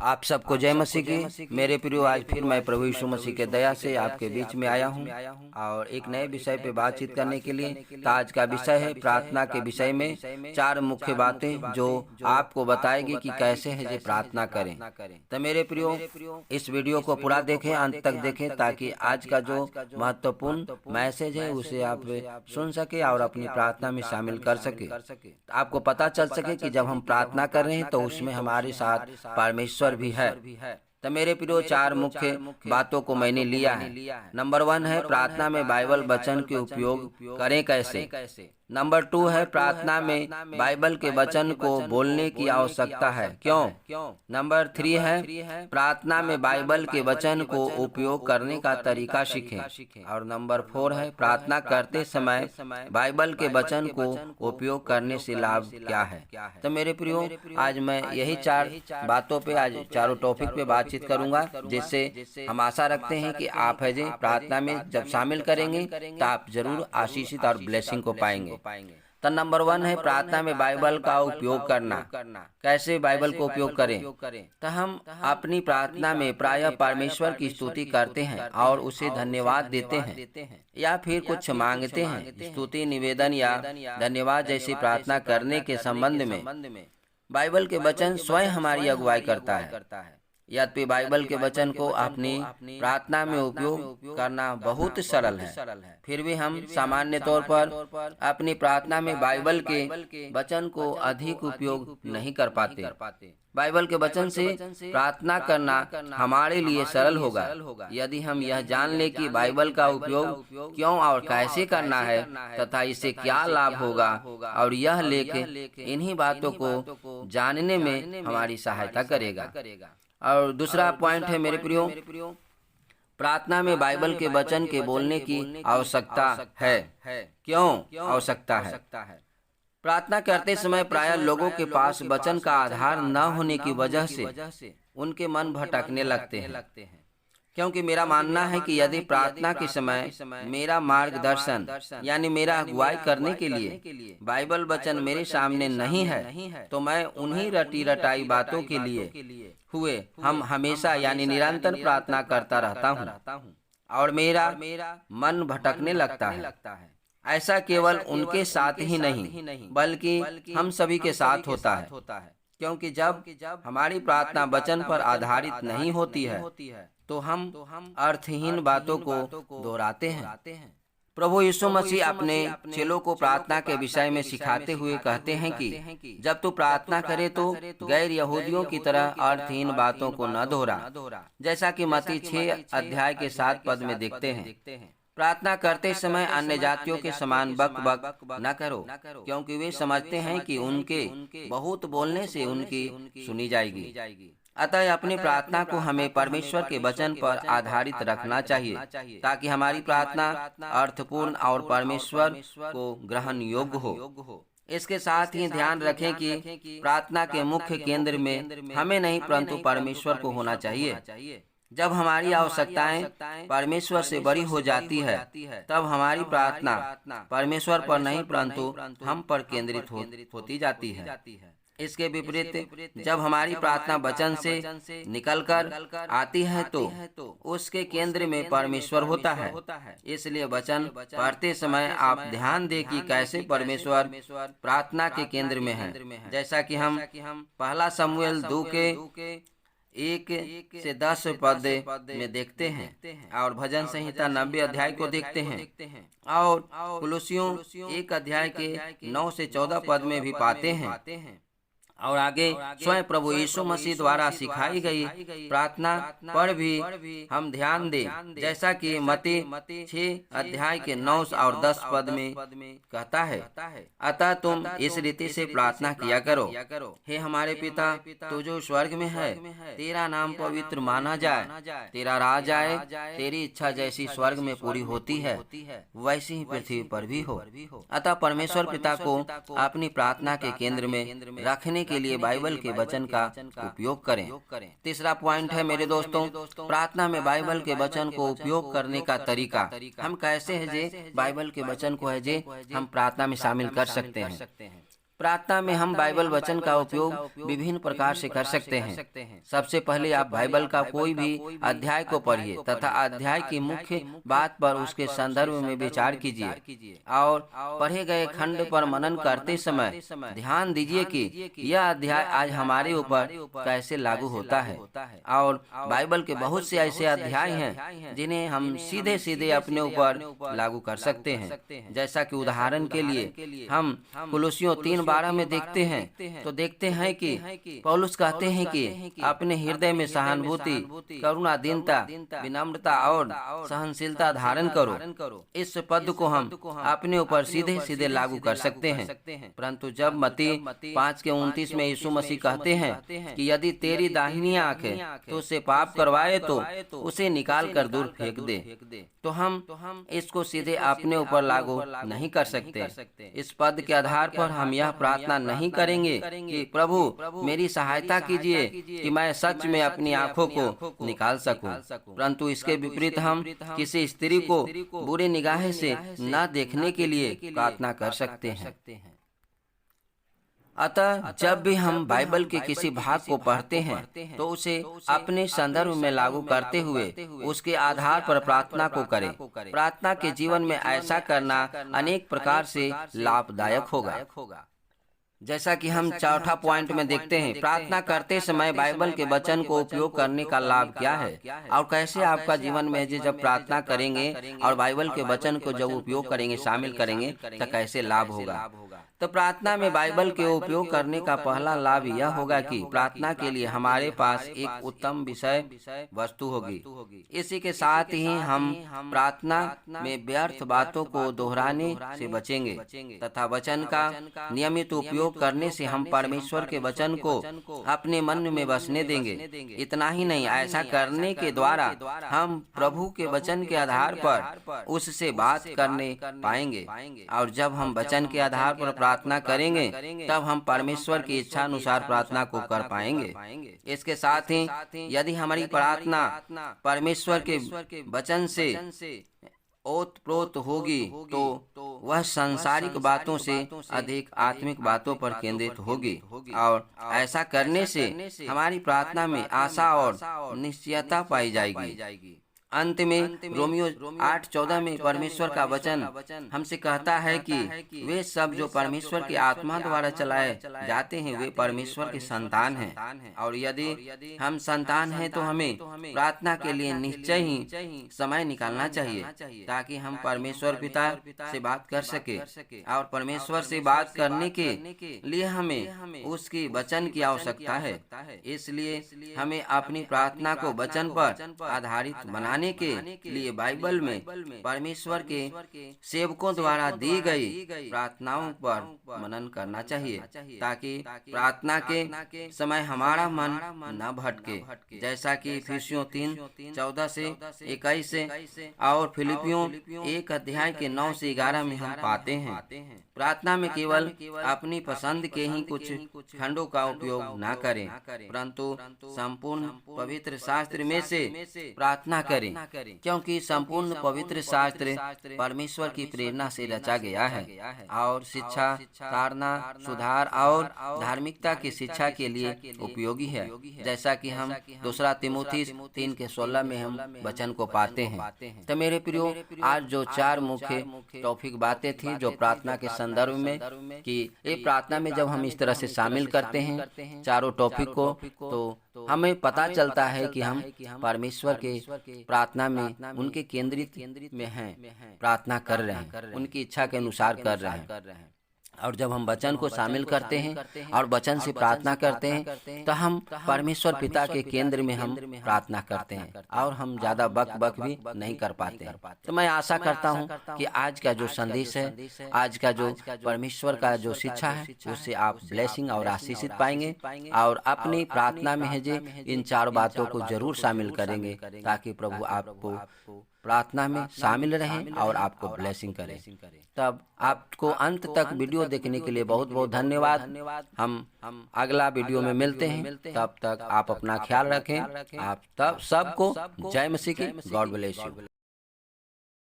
आप सबको जय मसीह की। मेरे प्रियो, आज फिर मैं प्रभु यीशु मसीह के दया से आपके बीच में आया हूं और एक नए विषय पे बातचीत करने के लिए। तो आज का विषय है प्रार्थना के विषय में 4 मुख्य बातें जो आपको बताएगी कि कैसे है जो प्रार्थना करें। तो मेरे प्रियो, इस वीडियो को पूरा देखें, अंत तक देखें, ताकि आज का जो महत्वपूर्ण मैसेज है उसे आप सुन सके और अपनी प्रार्थना में शामिल कर सके। आपको पता चल सके कि जब हम प्रार्थना कर रहे हैं तो उसमें हमारे साथ परमेश्वर भी है। तो मेरे प्रियो, 4 मुख्य बातों को मैंने लिया है। नंबर 1 है प्रार्थना में बाइबल वचन के उपयोग करें कैसे। नंबर 2 है प्रार्थना में बाइबल के वचन को बोलने की आवश्यकता है, क्यों। नंबर 3 है प्रार्थना में बाइबल के वचन को उपयोग करने का तरीका सीखें। और नंबर 4 है प्रार्थना करते समय बाइबल के वचन को उपयोग करने से लाभ क्या है। तो मेरे प्रियो, आज मैं यही 4 बातों पे, आज चारों टॉपिक पे बातचीत करूंगा, जिससे हम आशा रखते हैं कि आप है जो प्रार्थना में जब शामिल करेंगे तो आप जरूर आशीषित और ब्लेसिंग को पाएंगे। तो नंबर 1 है प्रार्थना में बाइबल का उपयोग करना। कैसे बाइबल को उपयोग करें। तो हम अपनी प्रार्थना में प्रायः परमेश्वर की स्तुति करते हैं और उसे धन्यवाद देते हैं या फिर कुछ मांगते हैं। स्तुति, निवेदन या धन्यवाद जैसी प्रार्थना करने के संबंध में बाइबल के वचन स्वयं हमारी अगुवाई करता है। यद्यपि बाइबल के वचन को अपनी प्रार्थना में उपयोग करना बहुत सरल है, फिर भी हम सामान्य तौर पर अपनी प्रार्थना में बाइबल के वचन को अधिक उपयोग नहीं कर पाते। बाइबल के वचन से प्रार्थना करना हमारे लिए सरल होगा यदि हम यह जान ले कि बाइबल का उपयोग क्यों और कैसे करना है तथा इससे क्या लाभ होगा, और यह लेके इन्हीं बातों को जानने में हमारी सहायता करेगा। और दूसरा पॉइंट है मेरे प्रियो, प्रार्थना में बाइबल के वचन के बोलने की आवश्यकता है। क्यों आवश्यकता है। प्रार्थना करते समय प्रायः लोगों के पास वचन का आधार न होने की वजह से उनके मन भटकने लगते हैं। क्योंकि मेरा मानना है कि यदि प्रार्थना के समय मेरा मार्गदर्शन यानी मेरा अगुवाई करने के लिए बाइबल वचन मेरे सामने नहीं है तो मैं उन्हीं रटी रटाई बातों के लिए हुए हम हमेशा यानी निरंतर प्रार्थना करता रहता हूँ और मेरा मन भटकने लगता है। ऐसा केवल उनके साथ ही नहीं बल्कि हम सभी के साथ होता है, क्योंकि जब हमारी प्रार्थना वचन पर आधारित नहीं होती है तो हम अर्थहीन बातों को दोहराते हैं। प्रभु यीशु मसीह अपने चेलों को प्रार्थना के विषय में सिखाते हुए कहते हैं कि जब तू प्रार्थना करे तो गैर यहूदियों की तरह अर्थहीन बातों को न दोहरा, जैसा कि मत्ती 6 अध्याय के 7 पद में देखते हैं। प्रार्थना करते समय अन्य जातियों के समान बक बक न करो, क्योंकि वे समझते हैं कि उनके बहुत बोलने से उनकी सुनी जाएगी। अतः अपनी प्रार्थना को हमें परमेश्वर के वचन पर आधारित रखना चाहिए ताकि हमारी प्रार्थना अर्थपूर्ण और परमेश्वर को ग्रहण योग्य हो। इसके साथ ही ध्यान रखें कि प्रार्थना के मुख्य केंद्र में हमें नहीं परंतु परमेश्वर को होना चाहिए। जब हमारी आवश्यकताएं परमेश्वर से बड़ी हो जाती है तब हमारी प्रार्थना परमेश्वर पर नहीं परंतु हम पर केंद्रित होती जाती है। इसके विपरीत जब हमारी प्रार्थना वचन से निकलकर आती है तो उसके केंद्र में परमेश्वर होता है। इसलिए वचन पढ़ते समय आप ध्यान दें कि कैसे परमेश्वर प्रार्थना के केंद्र में है। जैसा कि हम पहला शमूएल 2 के 1 से 10 पद में देखते हैं और भजन संहिता 90 अध्याय को देखते हैं और कुलुसियों 1 अध्याय के 9 से 14 पद में भी पाते हैं। और आगे स्वयं प्रभु यीशु मसीह द्वारा सिखाई गई प्रार्थना पर भी हम ध्यान दें, जैसा कि मत्ती 6 अध्याय के 9 और 10 पद में कहता है, अतः तुम इस रीति से प्रार्थना किया करो, हे हमारे पिता तू जो स्वर्ग में है, तेरा नाम पवित्र माना जाए, तेरा राज आए, तेरी इच्छा जैसी स्वर्ग में पूरी होती है वैसी ही पृथ्वी पर भी हो। अतः परमेश्वर पिता को अपनी प्रार्थना के केंद्र में रखने के लिए बाइबल के वचन का उपयोग करें। तीसरा पॉइंट है मेरे दोस्तों, प्रार्थना में बाइबल के वचन को उपयोग करने का तरीका। हम कैसे है जे बाइबल के वचन को है जे हम प्रार्थना में शामिल कर सकते हैं। प्रार्थना में हम बाइबल वचन का उपयोग विभिन्न प्रकार से कर सकते हैं। सबसे पहले आप बाइबल का कोई भी अध्याय को पढ़िए तथा अध्याय की मुख्य बात पर उसके संदर्भ में विचार कीजिए और पढ़े गए खंड पर मनन करते समय ध्यान दीजिए कि यह अध्याय आज हमारे ऊपर कैसे लागू होता है। और बाइबल के बहुत से ऐसे अध्याय हैं जिन्हें हम सीधे सीधे अपने ऊपर लागू कर सकते हैं। जैसा कि उदाहरण के लिए हम कुलुसियों 3:12 में देखते हैं कि पौलुस कहते हैं कि अपने हृदय में सहानुभूति, करुणा, दीनता, विनम्रता और सहनशीलता धारण करो। इस पद को हम अपने ऊपर सीधे सीधे लागू कर सकते हैं। परंतु जब मत्ती 5:29 में यीशु मसीह कहते हैं कि यदि तेरी दाहिनी आंख है तो उसे पाप करवाए तो उसे निकाल कर दूर फेंक दे, तो हम इसको सीधे अपने ऊपर लागू नहीं कर सकते। इस पद के आधार पर हम यह प्रार्थना नहीं करेंगे कि प्रभु मेरी सहायता कीजिए कि मैं सच में अपनी आंखों को निकाल सकूं। परंतु इसके विपरीत हम किसी स्त्री को बुरी निगाह से न देखने के लिए प्रार्थना कर सकते हैं। अतः जब भी हम बाइबल के किसी भाग को पढ़ते हैं तो उसे अपने संदर्भ में लागू करते हुए उसके आधार पर प्रार्थना को करें। प्रार्थना के जीवन में ऐसा करना अनेक प्रकार से लाभदायक होगा। जैसा कि हम चौथा पॉइंट में देखते हैं, प्रार्थना करते समय बाइबल के वचन को उपयोग करने का लाभ क्या है और कैसे आपका जीवन में जब प्रार्थना करेंगे और बाइबल के वचन को जब उपयोग करेंगे, शामिल करेंगे, तो कैसे लाभ होगा। तो प्रार्थना में बाइबल के उपयोग करने का पहला लाभ यह होगा कि प्रार्थना के लिए हमारे पास एक उत्तम विषय वस्तु होगी। इसी के साथ ही हम प्रार्थना में व्यर्थ बातों को दोहराने से बचेंगे तथा वचन का नियमित उपयोग करने से हम परमेश्वर के वचन को अपने मन में बसने देंगे। इतना ही नहीं, ऐसा करने के द्वारा हम प्रभु के वचन के आधार पर उससे बात करने पाएंगे और जब हम वचन के आधार पर प्रार्थना करेंगे तब हम परमेश्वर की इच्छा अनुसार प्रार्थना को कर पाएंगे। इसके साथ ही यदि हमारी प्रार्थना परमेश्वर के वचन से ओतप्रोत होगी तो वह सांसारिक बातों से अधिक आत्मिक बातों पर केंद्रित होगी और ऐसा करने से हमारी प्रार्थना में आशा और निश्चयता पाई जाएगी। अंत में रोमियो 8:14 में परमेश्वर का वचन हमसे कहता है कि वे सब जो परमेश्वर की आत्मा द्वारा चलाए जाते हैं वे परमेश्वर के संतान हैं। और यदि हम संतान हैं तो हमें प्रार्थना के लिए निश्चय ही समय निकालना चाहिए ताकि हम परमेश्वर पिता से बात कर सके। और परमेश्वर से बात करने के लिए हमें उसकी वचन की आवश्यकता है। इसलिए हमें अपनी प्रार्थना को वचन पर आधारित बनाने के लिए बाइबल में परमेश्वर के सेवकों द्वारा दी गई प्रार्थनाओं पर मनन करना चाहिए ताकि प्रार्थना के समय हमारा मन न भटके। जैसा कि इफिसियों 3:14 से 21 से और फिलिपियों 1:9 से 11 में हम पाते हैं। प्रार्थना में केवल अपनी पसंद के ही कुछ खंडों का उपयोग न करें, परंतु संपूर्ण पवित्र शास्त्र में से प्रार्थना करें, क्योंकि संपूर्ण पवित्र शास्त्र परमेश्वर की प्रेरणा से रचा गया है और शिक्षा, ताड़ना, सुधार और धार्मिकता की शिक्षा के लिए उपयोगी है। जैसा कि हम 2 तीमुथी 3:16 में हम वचन को पाते हैं। तो मेरे प्रियो, आज जो 4 मुख्य टॉपिक बातें थी जो प्रार्थना के संदर्भ में कि ये प्रार्थना में जब हम इस तरह से शामिल करते हैं चारों टॉपिक को तो हमें पता चलता है कि हम परमेश्वर के प्रार्थना में उनके केंद्रित में हैं, प्रार्थना कर रहे हैं, उनकी इच्छा के अनुसार कर रहे हैं। और जब हम वचन को शामिल करते हैं और वचन से प्रार्थना करते हैं तो हम परमेश्वर पिता के केंद्र में हम प्रार्थना करते हैं और हम ज्यादा बक भी नहीं कर पाते हैं। तो मैं आशा करता हूं कि आज का जो संदेश है, आज का जो परमेश्वर का जो शिक्षा है, उससे आप ब्लेसिंग और आशीषित पाएंगे और अपनी प्रार्थना में है जे इन 4 बातों को जरूर शामिल करेंगे ताकि प्रभु आपको प्रार्थना में शामिल रहें और आपको ब्लेसिंग करें। तब आपको अंत तक वीडियो देखने के लिए बहुत बहुत धन्यवाद। हम अगला वीडियो में मिलते हैं, तब तक आप अपना ख्याल रखें। आप तब सबको जय मसीह की। God bless you.